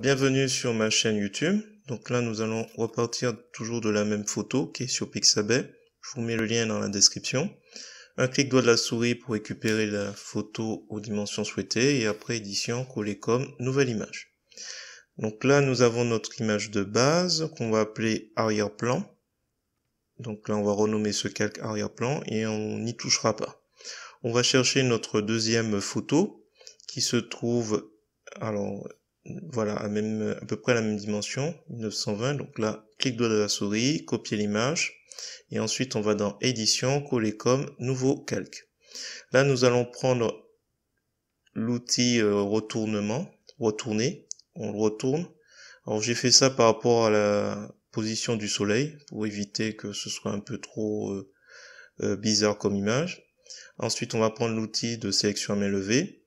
Bienvenue sur ma chaîne YouTube. Donc là, nous allons repartir toujours de la même photo qui est sur Pixabay. Je vous mets le lien dans la description. Un clic droit de la souris pour récupérer la photo aux dimensions souhaitées et après édition, coller comme nouvelle image. Donc là, nous avons notre image de base qu'on va appeler arrière-plan. Donc là, on va renommer ce calque arrière-plan et on n'y touchera pas. On va chercher notre deuxième photo qui se trouve, alors voilà, à peu près la même dimension, 920. Donc là, clic droit de la souris, copier l'image et ensuite on va dans édition, coller comme nouveau calque. Là, nous allons prendre l'outil retourner, on le retourne. Alors j'ai fait ça par rapport à la position du soleil pour éviter que ce soit un peu trop bizarre comme image. Ensuite, on va prendre l'outil de sélection à main levée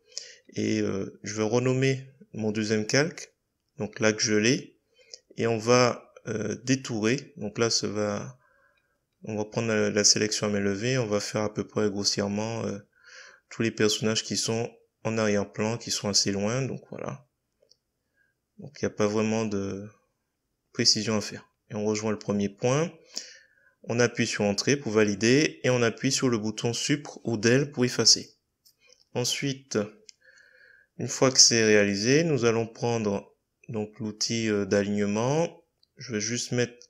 et je vais renommer mon deuxième calque, donc là que je l'ai, et on va détourer. Donc là, on va prendre la sélection à main levée, on va faire à peu près grossièrement tous les personnages qui sont en arrière-plan, qui sont assez loin, donc voilà. Donc il n'y a pas vraiment de précision à faire. Et on rejoint le premier point, on appuie sur Entrée pour valider, et on appuie sur le bouton Supr ou Del pour effacer. Ensuite, une fois que c'est réalisé, nous allons prendre donc l'outil d'alignement. Je vais juste mettre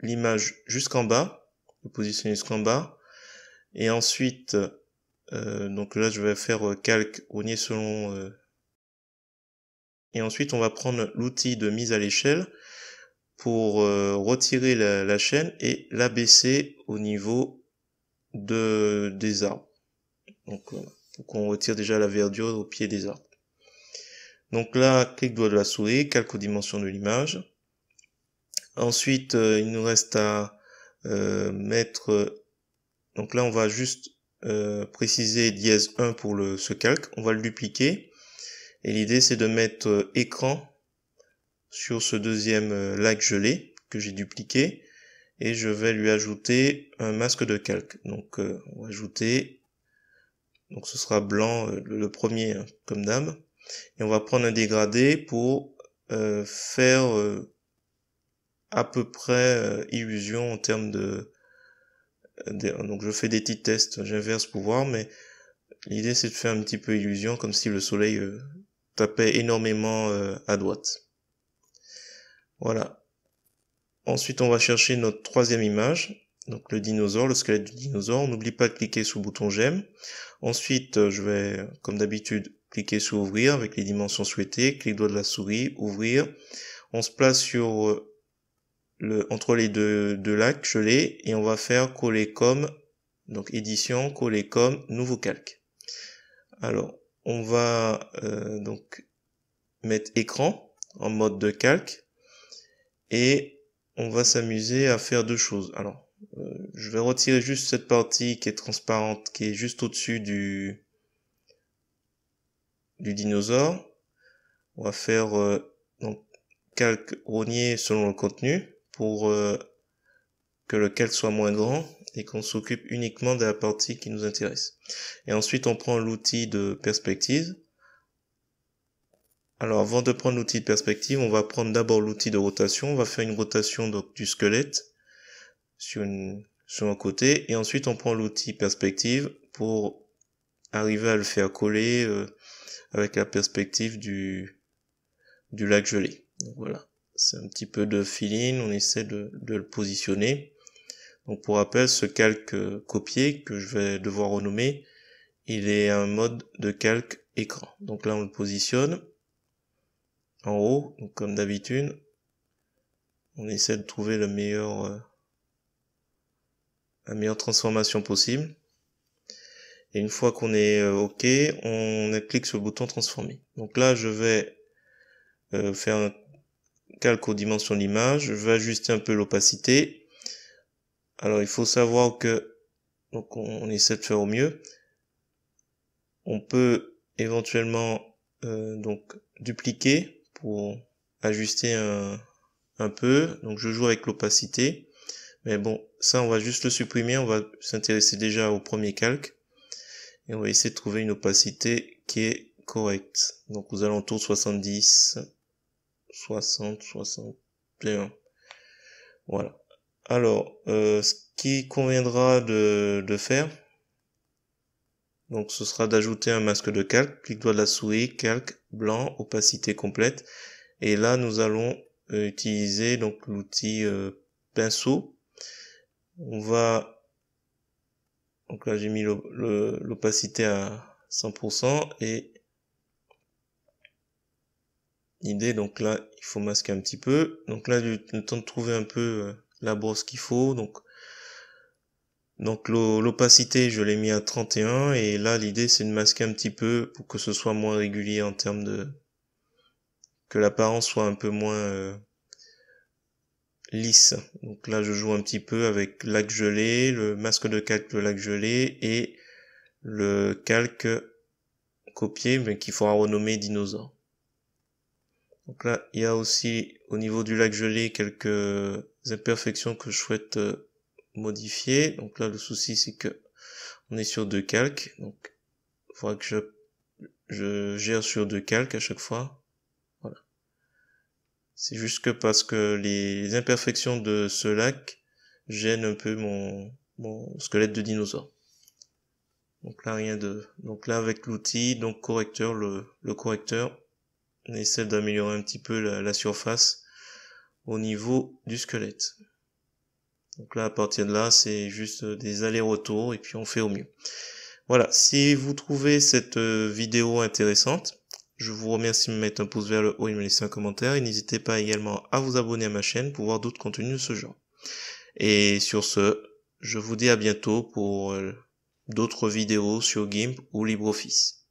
l'image jusqu'en bas, le positionner jusqu'en bas, et ensuite, donc là je vais faire calque rogner selon, et ensuite on va prendre l'outil de mise à l'échelle pour retirer la chaîne et l'abaisser au niveau des arbres. Donc pour qu'on retire déjà la verdure au pied des arbres. Donc là, clic droit de la souris, calque aux dimensions de l'image. Ensuite, il nous reste à mettre... donc là, on va juste préciser dièse 1 pour ce calque. On va le dupliquer. Et l'idée, c'est de mettre écran sur ce deuxième lac gelé que j'ai dupliqué. Et je vais lui ajouter un masque de calque. Donc, on va ajouter... Donc, ce sera blanc, le premier, hein, comme d'hab. Et on va prendre un dégradé pour faire à peu près illusion en termes donc je fais des petits tests, j'inverse pour voir, mais l'idée c'est de faire un petit peu illusion comme si le soleil tapait énormément à droite. Voilà. Ensuite on va chercher notre troisième image, donc le dinosaure, le squelette du dinosaure. On n'oublie pas de cliquer sur le bouton j'aime. Ensuite je vais, comme d'habitude, cliquer sur ouvrir avec les dimensions souhaitées, clic droit de la souris, ouvrir. On se place sur entre les deux lacs gelés et on va faire coller comme, donc édition, coller comme, nouveau calque. Alors, on va donc mettre écran en mode de calque et on va s'amuser à faire deux choses. Alors, je vais retirer juste cette partie qui est transparente, qui est juste au-dessus du dinosaure. On va faire donc calque rogner selon le contenu pour que le calque soit moins grand et qu'on s'occupe uniquement de la partie qui nous intéresse. Et ensuite, on prend l'outil de perspective. Alors, avant de prendre l'outil de perspective, on va prendre d'abord l'outil de rotation. On va faire une rotation donc, du squelette sur un côté. Et ensuite, on prend l'outil perspective pour arriver à le faire coller avec la perspective du lac gelé. Donc voilà, c'est un petit peu de feeling. On essaie de le positionner. Donc pour rappel, ce calque copié que je vais devoir renommer, il est un mode de calque écran. Donc là on le positionne en haut, donc comme d'habitude, on essaie de trouver la meilleure transformation possible. Et une fois qu'on est OK, on clique sur le bouton transformer. Donc là je vais faire un calque aux dimensions de l'image, je vais ajuster un peu l'opacité. Alors il faut savoir que donc on essaie de faire au mieux. On peut éventuellement donc dupliquer pour ajuster un peu. Donc je joue avec l'opacité. Mais bon, ça on va juste le supprimer. On va s'intéresser déjà au premier calque. Et on va essayer de trouver une opacité qui est correcte. Donc aux alentours 70. 60, 61. Voilà. Alors, ce qui conviendra de faire, donc ce sera d'ajouter un masque de calque, clic droit de la souris, calque, blanc, opacité complète. Et là, nous allons utiliser donc l'outil pinceau. On va, donc là j'ai mis l'opacité à 100% et l'idée, donc là il faut masquer un petit peu. Donc là le temps de trouver un peu la brosse qu'il faut. Donc l'opacité je l'ai mis à 31 et là l'idée c'est de masquer un petit peu pour que ce soit moins régulier en termes de, que l'apparence soit un peu moins lisse. Donc là je joue un petit peu avec lac gelé, le masque de calque, le lac gelé et le calque copié mais qu'il faudra renommer dinosaure. Donc là il y a aussi au niveau du lac gelé quelques imperfections que je souhaite modifier. Donc là le souci c'est que on est sur deux calques, donc il faudra que je gère sur deux calques à chaque fois. Voilà. C'est juste que parce que les imperfections de ce lac gênent un peu mon squelette de dinosaure. Donc là rien de, donc là avec l'outil, donc correcteur, le correcteur, on essaie d'améliorer un petit peu la surface au niveau du squelette. Donc là à partir de là c'est juste des allers-retours et puis on fait au mieux. Voilà, si vous trouvez cette vidéo intéressante, je vous remercie de me mettre un pouce vers le haut et de me laisser un commentaire. Et n'hésitez pas également à vous abonner à ma chaîne pour voir d'autres contenus de ce genre. Et sur ce, je vous dis à bientôt pour d'autres vidéos sur GIMP ou LibreOffice.